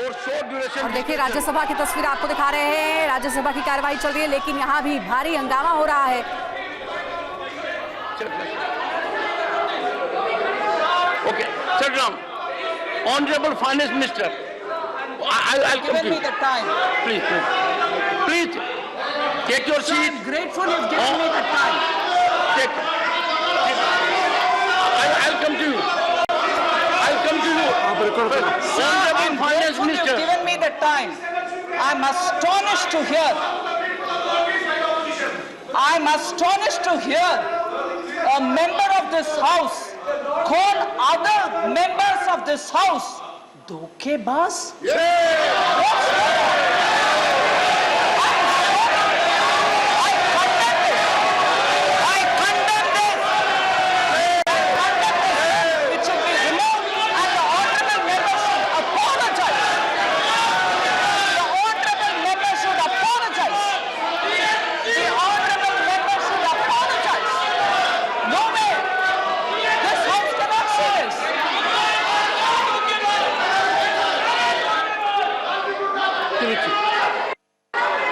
और देखिए राज्यसभा की तस्वीर आपको दिखा रहे हैं। राज्यसभा की कार्रवाई चल रही है, लेकिन यहाँ भी भारी हंगामा हो रहा है। Okay, sit down. Honorable Finance Minister, I'll come to you. Please, take your seat. I'm grateful you've given me the time. I'll come to you. Honorable Finance Minister. You've given me the time. I'm astonished to hear a member of this house call other members of this house धोखेबाज।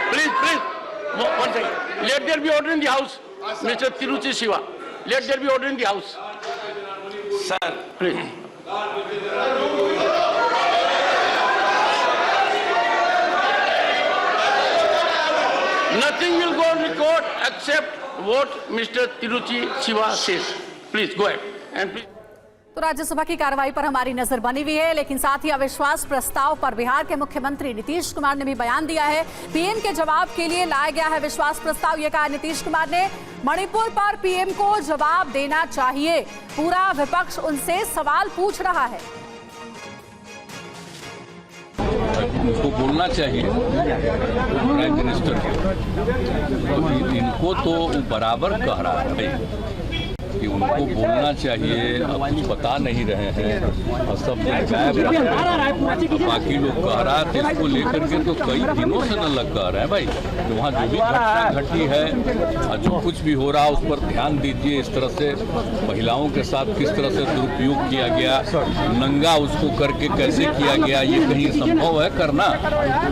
Please, one second. Let there be order in the house, Mr. Tiruchi Siva. Let there be order in the house. Sir, Please. Nothing will go on record except what Mr. Tiruchi Siva says. Please go ahead and please. तो राज्यसभा की कार्रवाई पर हमारी नजर बनी हुई है, लेकिन साथ ही अविश्वास प्रस्ताव पर बिहार के मुख्यमंत्री नीतीश कुमार ने भी बयान दिया है। पीएम के जवाब के लिए लाया गया है विश्वास प्रस्ताव। ये कहा नीतीश कुमार ने, मणिपुर पर पीएम को जवाब देना चाहिए। पूरा विपक्ष उनसे सवाल पूछ रहा है। उनको बोलना चाहिए प्राइम मिनिस्टर को, इनको तो बारबर कह रहा है भाई कि उनको बोलना चाहिए। अब कुछ बता नहीं रहे हैं और सब गायब, बाकी लोग कह रहा थे इसको लेकर के तो कई दिनों से न लग कह रहे हैं भाई कि वहाँ जो भी घटना घटी है और जो कुछ भी हो रहा है उस पर ध्यान दीजिए। इस तरह से महिलाओं के साथ किस तरह से दुरुपयोग किया गया, नंगा उसको करके कैसे किया गया, ये कहीं संभव है करना?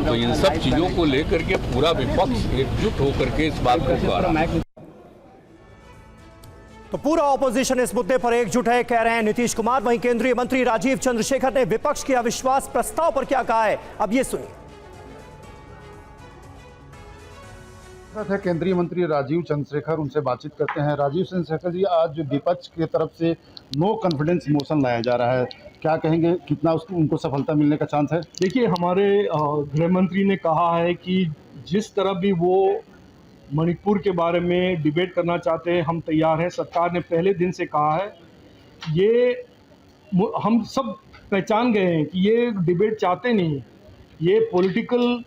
तो इन सब चीज़ों को लेकर के पूरा विपक्ष एकजुट होकर के इस बात को कह रहा है। तो पूरा ऑपोजिशन इस मुद्दे पर एकजुट है, कह रहे हैं नीतीश कुमार। वहीं केंद्रीय मंत्री राजीव चंद्रशेखर ने विपक्ष के अविश्वास प्रस्ताव पर क्या कहा है, अब ये सुनिए। केंद्रीय मंत्री राजीव चंद्रशेखर, उनसे बातचीत करते हैं। राजीव चंद्रशेखर जी, आज विपक्ष की तरफ से नो कॉन्फिडेंस मोशन लाया जा रहा है, क्या कहेंगे, कितना उनको सफलता मिलने का चांस है? देखिए, हमारे गृह मंत्री ने कहा है कि जिस तरह भी वो मणिपुर के बारे में डिबेट करना चाहते हैं, हम तैयार हैं। सरकार ने पहले दिन से कहा है, ये हम सब पहचान गए हैं कि ये डिबेट चाहते नहीं, ये पॉलिटिकल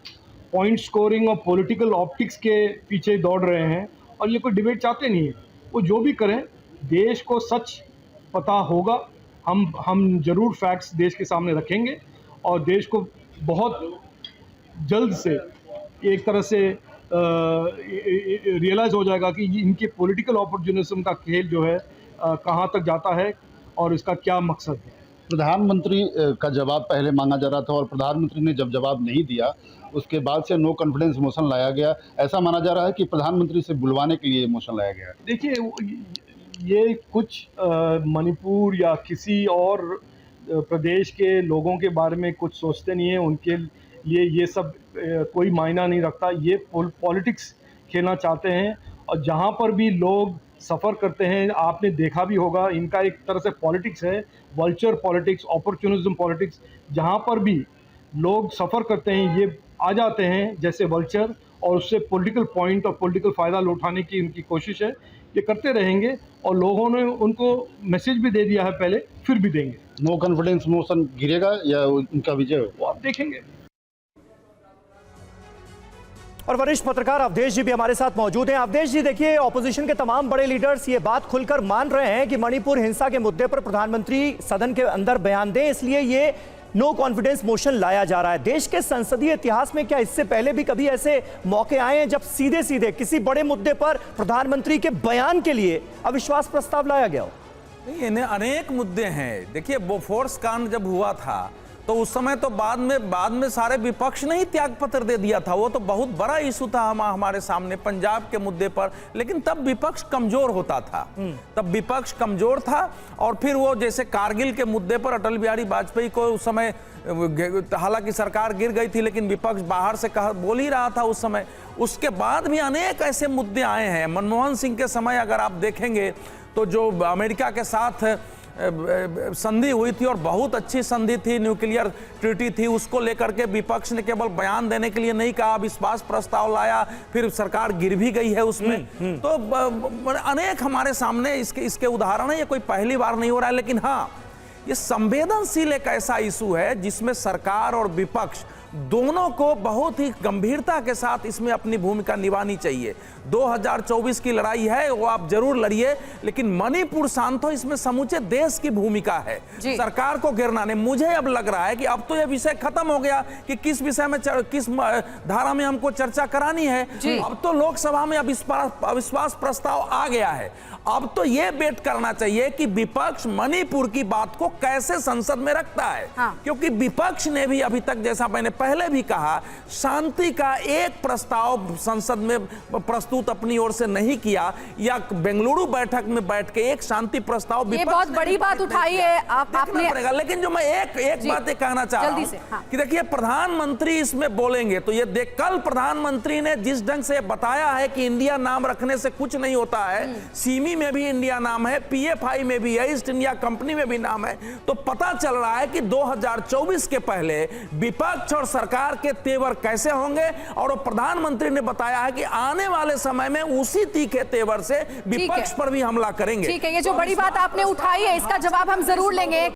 पॉइंट स्कोरिंग और पॉलिटिकल ऑप्टिक्स के पीछे दौड़ रहे हैं और ये कोई डिबेट चाहते नहीं है। वो जो भी करें, देश को सच पता होगा। हम ज़रूर फैक्ट्स देश के सामने रखेंगे और देश को बहुत जल्द से एक तरह से रियलाइज़ हो जाएगा कि इनके पॉलिटिकल अपॉर्चुनिज्म का खेल जो है कहाँ तक जाता है और इसका क्या मकसद है। प्रधानमंत्री का जवाब पहले मांगा जा रहा था और प्रधानमंत्री ने जब जवाब नहीं दिया उसके बाद से नो कॉन्फिडेंस मोशन लाया गया। ऐसा माना जा रहा है कि प्रधानमंत्री से बुलवाने के लिए मोशन लाया गया है। देखिए, ये कुछ मणिपुर या किसी और प्रदेश के लोगों के बारे में कुछ सोचते नहीं है, उनके लिए ये सब कोई मायना नहीं रखता। ये पॉलिटिक्स खेलना चाहते हैं और जहाँ पर भी लोग सफ़र करते हैं, आपने देखा भी होगा, इनका एक तरह से पॉलिटिक्स है, वल्चर पॉलिटिक्स, अपॉर्चुनिज्म पॉलिटिक्स। जहाँ पर भी लोग सफ़र करते हैं, ये आ जाते हैं जैसे वल्चर और उससे पॉलिटिकल पॉइंट और पॉलिटिकल फ़ायदा लौटाने की इनकी कोशिश है। ये करते रहेंगे और लोगों ने उनको मैसेज भी दे दिया है पहले, फिर भी देंगे। नो कॉन्फिडेंस मोशन गिरेगा या उनका विजय हो, वो आप देखेंगे। और वरिष्ठ पत्रकार अवधेश जी भी हमारे साथ मौजूद हैं। अवधेश जी, देखिए, ऑपोजिशन के तमाम बड़े लीडर्स ये बात खुलकर मान रहे हैं कि मणिपुर हिंसा के मुद्दे पर प्रधानमंत्री सदन के अंदर बयान दें, इसलिए ये नो कॉन्फिडेंस मोशन लाया जा रहा है। देश के संसदीय इतिहास में क्या इससे पहले भी कभी ऐसे मौके आए हैं जब सीधे सीधे किसी बड़े मुद्दे पर प्रधानमंत्री के बयान के लिए अविश्वास प्रस्ताव लाया गया हो? नहीं, इन्हें अनेक मुद्दे हैं। देखिए, बोफोर्स कांड जब हुआ था तो उस समय तो बाद में सारे विपक्ष ने ही त्याग पत्र दे दिया था। वो तो बहुत बड़ा इशू था हमारे सामने पंजाब के मुद्दे पर, लेकिन तब विपक्ष कमजोर होता था, तब विपक्ष कमजोर था। और फिर वो जैसे कारगिल के मुद्दे पर अटल बिहारी वाजपेयी को उस समय, हालांकि सरकार गिर गई थी लेकिन विपक्ष बाहर से बोल ही रहा था उस समय। उसके बाद भी अनेक ऐसे मुद्दे आए हैं। मनमोहन सिंह के समय अगर आप देखेंगे तो जो अमेरिका के साथ संधि हुई थी और बहुत अच्छी संधि थी, न्यूक्लियर ट्रीटी थी, उसको लेकर के विपक्ष ने केवल बयान देने के लिए नहीं कहा, विश्वास प्रस्ताव लाया, फिर सरकार गिर भी गई है उसमें। तो अनेक हमारे सामने इसके उदाहरण है। ये कोई पहली बार नहीं हो रहा है, लेकिन हाँ, ये संवेदनशील एक ऐसा इशू है जिसमें सरकार और विपक्ष दोनों को बहुत ही गंभीरता के साथ इसमें अपनी भूमिका निभानी चाहिए। 2024 की लड़ाई है, वो आप जरूर लड़िए, लेकिन मणिपुर शांत हो, इसमें समूचे देश की भूमिका है। सरकार को गिरना नहीं। मुझे अब लग रहा है कि अब तो ये विषय खत्म हो गया कि किस विषय में, किस धारा में हमको चर्चा करानी है। अब तो लोकसभा में अविश्वास प्रस्ताव आ गया है। अब तो ये वेट करना चाहिए कि विपक्ष मणिपुर की बात को कैसे संसद में रखता है। क्योंकि विपक्ष ने भी अभी तक, जैसा मैंने पहले भी कहा, शांति का एक प्रस्ताव संसद में प्रस्तुत अपनी ओर से नहीं किया, या बेंगलुरु बैठक में बैठ के एक शांति प्रस्ताव, ये बहुत बड़ी बात उठाई है आपने। पड़ेगा। लेकिन जो मैं एक बात कहना चाह रहा हूं कि देखिए, प्रधानमंत्री इसमें बोलेंगे तो ये देख, कल प्रधानमंत्री ने जिस ढंग से बताया है कि इंडिया नाम रखने से कुछ नहीं होता है, सीमी में भी इंडिया नाम है, पीएफआई में भी है, ईस्ट इंडिया कंपनी में भी नाम है, तो पता चल रहा है कि 2024 के पहले विपक्ष और सरकार के तेवर कैसे होंगे। और प्रधानमंत्री ने बताया है कि आने वाले समय में उसी तीखे तेवर से विपक्ष पर भी हमला करेंगे। ठीक है, ये जो बड़ी बात आपने उठाई है इसका जवाब हम जरूर लेंगे।